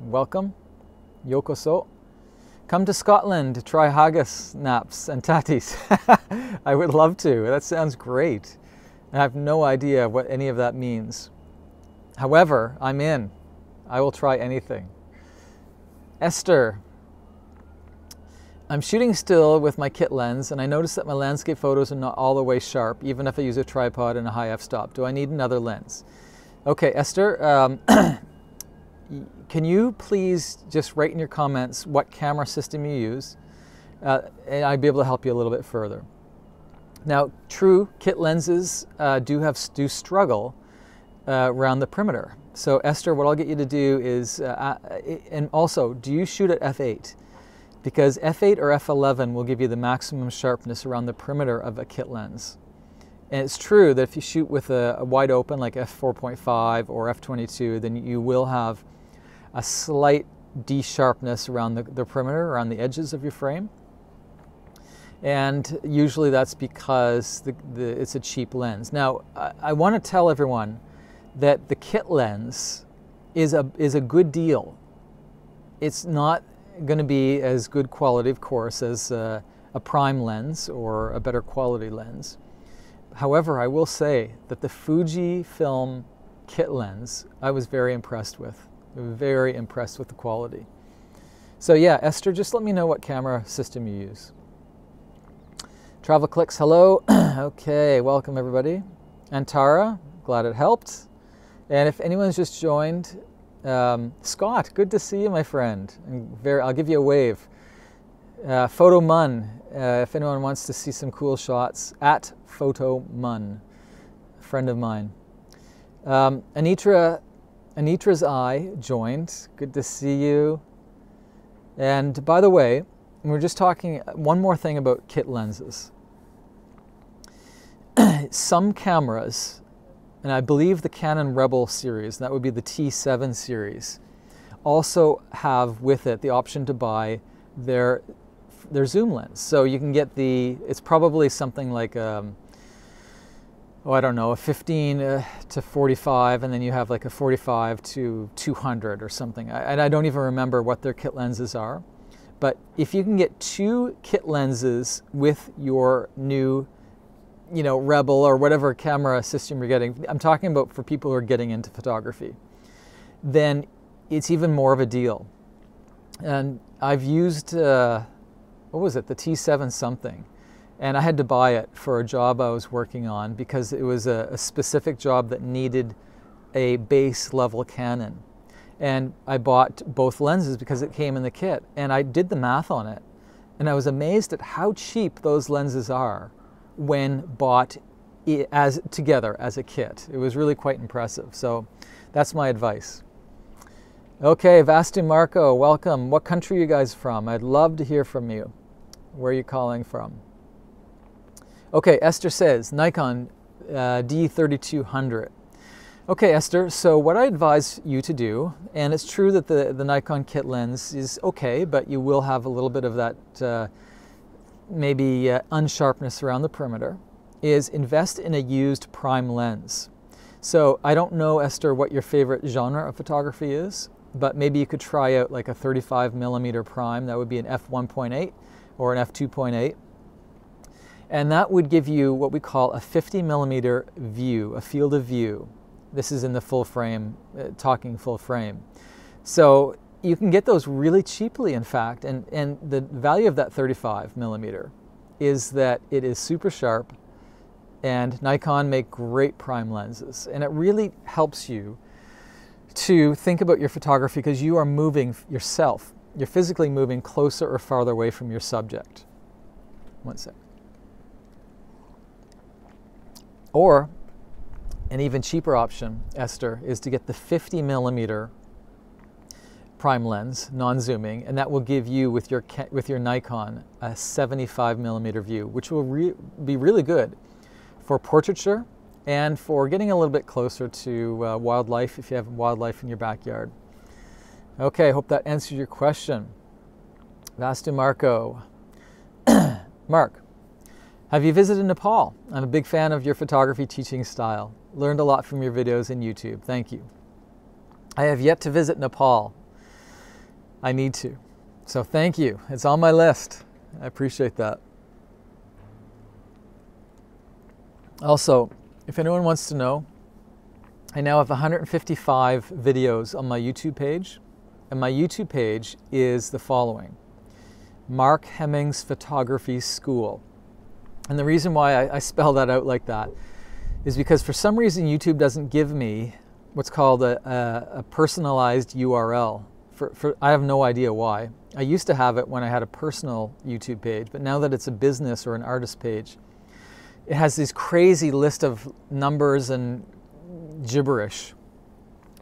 Welcome. Yokoso. Come to Scotland to try haggis, naps, and tatties. I would love to. That sounds great. I have no idea what any of that means. However, I'm in. I will try anything. Esther. I'm shooting still with my kit lens, and I noticed that my landscape photos are not all the way sharp, even if I use a tripod and a high f-stop. Do I need another lens? Okay, Esther. Can you please just write in your comments what camera system you use, and I'd be able to help you a little bit further. Now, true, kit lenses do struggle around the perimeter. So Esther, what I'll get you to do is, and also, do you shoot at f8? Because f8 or f11 will give you the maximum sharpness around the perimeter of a kit lens. And it's true that if you shoot with a wide open like f4.5 or f22, then you will have a slight de-sharpness around the perimeter, around the edges of your frame. And usually that's because it's a cheap lens. Now, I want to tell everyone that the kit lens is a good deal. It's not going to be as good quality, of course, as a prime lens or a better quality lens. However, I will say that the Fujifilm kit lens, I was very impressed with. Very impressed with the quality. So yeah, Esther, just let me know what camera system you use. Travel Clicks, hello. Okay, welcome everybody. And Tara, glad it helped. And if anyone's just joined, Scott, good to see you, my friend. I'll give you a wave. Photo Mun, if anyone wants to see some cool shots, at Photo Mun, a friend of mine. Anitra's Eye joined. Good to see you. And by the way, we're just talking one more thing about kit lenses. Some cameras, and I believe the Canon Rebel series, that would be the T7 series, also have with it the option to buy their zoom lens. So you can get it's probably something like I don't know, a 15 to 45, and then you have like a 45 to 200 or something. And I don't even remember what their kit lenses are. But if you can get 2 kit lenses with your new, Rebel or whatever camera system you're getting, I'm talking about for people who are getting into photography, then it's even more of a deal. And I've used, what was it, the T7 something. And I had to buy it for a job I was working on because it was a specific job that needed a base level Canon. And I bought both lenses because it came in the kit. And I did the math on it. And I was amazed at how cheap those lenses are when bought together as a kit. It was really quite impressive. So that's my advice. Okay, Vastu Marco, welcome. What country are you guys from? I'd love to hear from you. Where are you calling from? Okay, Esther says, Nikon D3200. Okay, Esther, so what I advise you to do, and it's true that the Nikon kit lens is okay, but you will have a little bit of that maybe unsharpness around the perimeter, is invest in a used prime lens. So I don't know, Esther, what your favorite genre of photography is, but maybe you could try out like a 35mm prime. That would be an f1.8 or an f2.8. And that would give you what we call a 50 millimeter view, a field of view. This is in the full frame, talking full frame. So you can get those really cheaply, in fact, and the value of that 35 millimeter is that it is super sharp, and Nikon make great prime lenses, and it really helps you to think about your photography because you are moving yourself. You're physically moving closer or farther away from your subject. One sec. Or an even cheaper option, Esther, is to get the 50 millimeter prime lens, non-zooming, and that will give you, with your Nikon, a 75 millimeter view, which will be really good for portraiture and for getting a little bit closer to wildlife if you have wildlife in your backyard. Okay, hope that answers your question. Vastu Marco. Mark, have you visited Nepal? I'm a big fan of your photography teaching style. Learned a lot from your videos and YouTube. Thank you. I have yet to visit Nepal. I need to. So thank you. It's on my list. I appreciate that. Also, if anyone wants to know, I now have 155 videos on my YouTube page, and my YouTube page is the following: Mark Hemmings Photography School. And the reason why I spell that out like that is because for some reason YouTube doesn't give me what's called a personalized URL. I have no idea why. I used to have it when I had a personal YouTube page, but now that it's a business or an artist page, it has this crazy list of numbers and gibberish.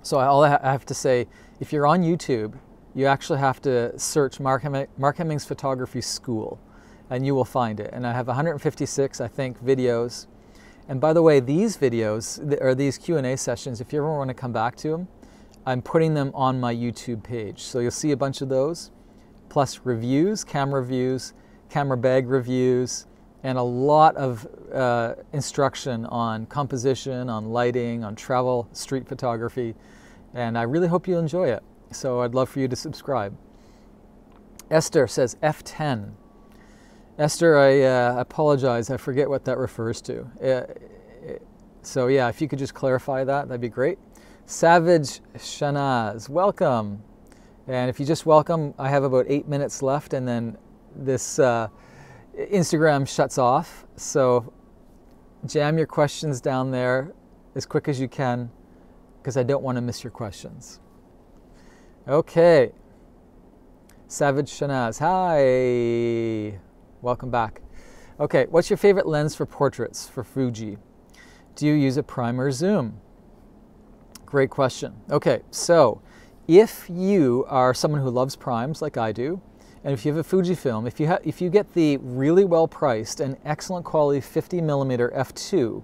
So all I have to say, if you're on YouTube, you actually have to search Mark Hemmings Photography School, and you will find it. And I have 156, I think, videos. And by the way, these videos, or these Q&A sessions, if you ever want to come back to them, I'm putting them on my YouTube page. So you'll see a bunch of those, plus reviews, camera bag reviews, and a lot of instruction on composition, on lighting, on travel, street photography. And I really hope you'll enjoy it. So I'd love for you to subscribe. Esther says F10. Esther, I apologize. I forget what that refers to. So yeah, if you could just clarify that, that'd be great. Savage Shanaz, welcome. And if you just welcome, I have about 8 minutes left, and then this Instagram shuts off. So jam your questions down there as quick as you can, because I don't want to miss your questions. Okay. Savage Shanaz, hi. Welcome back. Okay, what's your favorite lens for portraits for Fuji? Do you use a prime or zoom? Great question. Okay, so if you are someone who loves primes like I do, and if you have a Fujifilm, if you get the really well priced and excellent quality 50mm f2,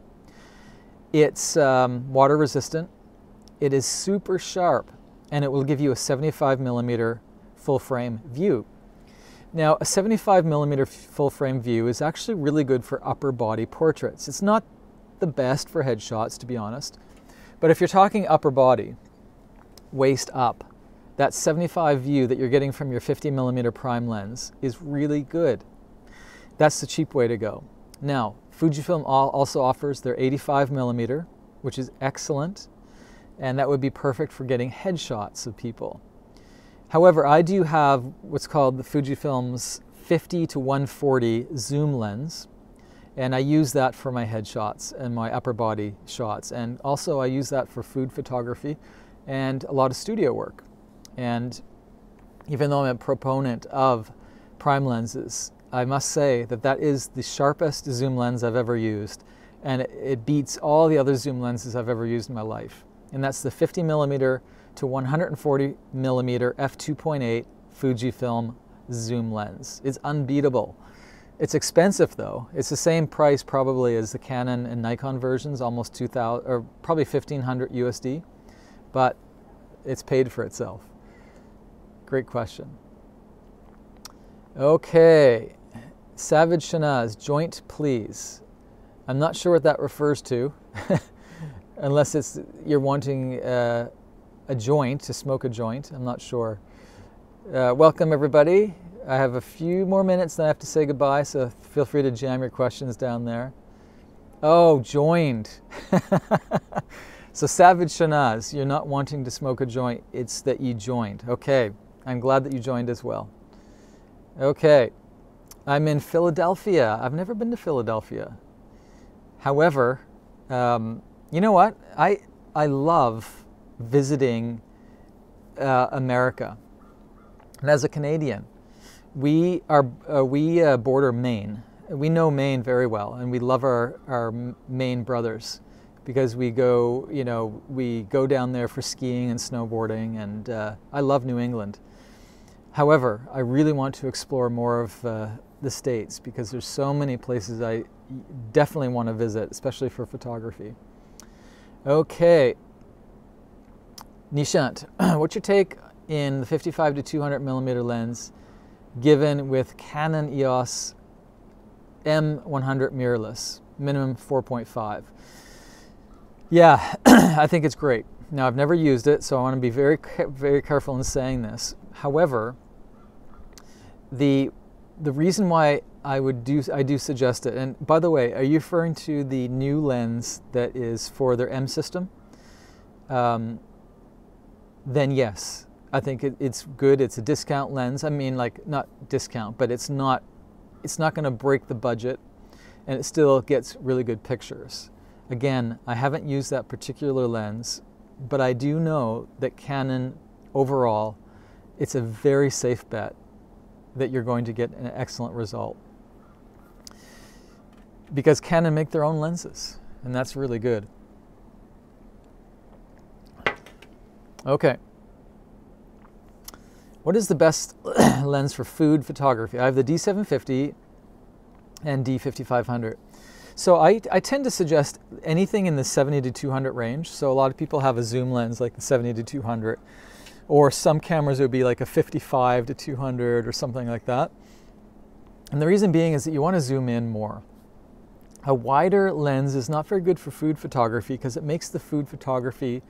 it's water resistant, it is super sharp, and it will give you a 75mm full frame view. Now, a 75mm full frame view is actually really good for upper body portraits. It's not the best for headshots, to be honest, but if you're talking upper body, waist up, that 75 view that you're getting from your 50mm prime lens is really good. That's the cheap way to go. Now, Fujifilm also offers their 85mm, which is excellent, and that would be perfect for getting headshots of people. However, I do have what's called the Fujifilm's 50 to 140 zoom lens, and I use that for my headshots and my upper body shots, and also I use that for food photography and a lot of studio work. And even though I'm a proponent of prime lenses, I must say that that is the sharpest zoom lens I've ever used, and it beats all the other zoom lenses I've ever used in my life. And that's the 50mm to 140mm f2.8 Fujifilm zoom lens. It's unbeatable. It's expensive though. It's the same price probably as the Canon and Nikon versions, almost 2,000 or probably 1,500 USD, but it's paid for itself. Great question. Okay, Savage Shanaz, joint please. I'm not sure what that refers to, unless it's you're wanting a joint, to smoke a joint. I'm not sure. Welcome everybody. I have a few more minutes, then I have to say goodbye, so feel free to jam your questions down there. Oh, joined. So Savage Shanaz, you're not wanting to smoke a joint, it's that you joined. Okay, I'm glad that you joined as well. Okay, I'm in Philadelphia. I've never been to Philadelphia. However, you know what? I love visiting America. And as a Canadian, we border Maine. We know Maine very well, and we love our Maine brothers because we go down there for skiing and snowboarding, and I love New England. However, I really want to explore more of the States because there's so many places I definitely want to visit, especially for photography. Okay. Nishant, what's your take in the 55 to 200 millimeter lens given with Canon EOS M100 mirrorless, minimum 4.5? Yeah, I think it's great. Now, I've never used it, so I want to be very, very careful in saying this. However, the reason why I do suggest it, and by the way, are you referring to the new lens that is for their M system? Then yes, I think it's good. It's a discount lens. I mean, like, not discount, but it's not going to break the budget, and it still gets really good pictures. Again, I haven't used that particular lens, but I do know that Canon overall, it's a very safe bet that you're going to get an excellent result. Because Canon make their own lenses, and that's really good. Okay. What is the best lens for food photography? I have the D750 and D5500. So I tend to suggest anything in the 70 to 200 range. So a lot of people have a zoom lens like the 70 to 200, or some cameras would be like a 55 to 200 or something like that. And the reason being is that you want to zoom in more. A wider lens is not very good for food photography because it makes the food photography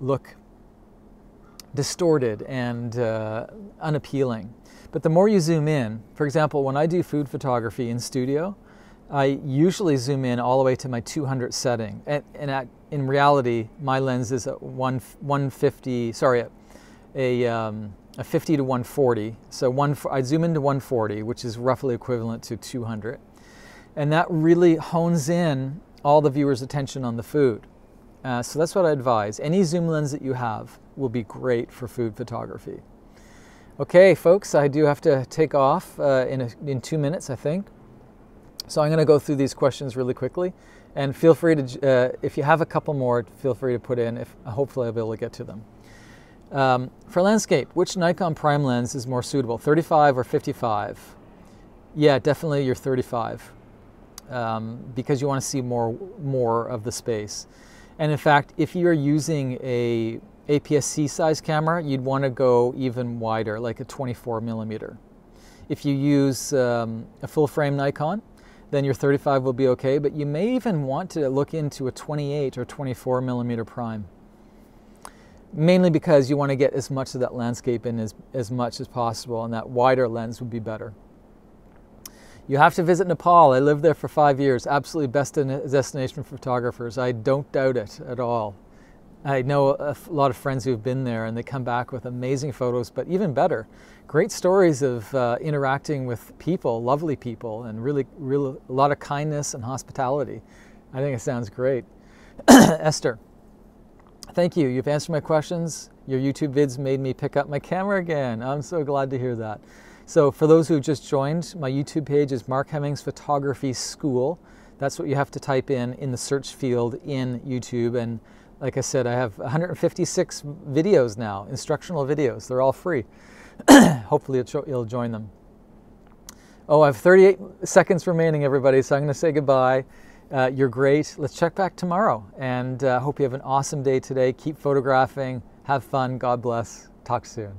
look distorted and unappealing. But the more you zoom in, for example, when I do food photography in studio, I usually zoom in all the way to my 200 setting. In reality, my lens is a 50 to 140. So I zoom into 140, which is roughly equivalent to 200. And that really hones in all the viewer's attention on the food. So that's what I advise. Any zoom lens that you have will be great for food photography. Okay, folks, I do have to take off in 2 minutes, I think. So I'm going to go through these questions really quickly. And feel free to, if you have a couple more, feel free to put in. Hopefully I'll be able to get to them. For landscape, which Nikon prime lens is more suitable, 35 or 55? Yeah, definitely your 35. Because you want to see more of the space. And in fact, if you're using a APS-C size camera, you'd want to go even wider, like a 24 millimeter. If you use a full frame Nikon, then your 35 will be okay, but you may even want to look into a 28 or 24 millimeter prime. Mainly because you want to get as much of that landscape in as much as possible, and that wider lens would be better. You have to visit Nepal. I lived there for 5 years. Absolutely best destination for photographers. I don't doubt it at all. I know a lot of friends who've been there, and they come back with amazing photos, but even better, great stories of interacting with people, lovely people, and really a lot of kindness and hospitality. I think it sounds great. Esther, thank you. You've answered my questions. Your YouTube vids made me pick up my camera again. I'm so glad to hear that. So for those who just joined, my YouTube page is Mark Hemmings Photography School. That's what you have to type in the search field in YouTube. And like I said, I have 156 videos now, instructional videos. They're all free. Hopefully you'll join them. Oh, I have 38 seconds remaining, everybody, so I'm going to say goodbye. You're great. Let's check back tomorrow. And hope you have an awesome day today. Keep photographing. Have fun. God bless. Talk soon.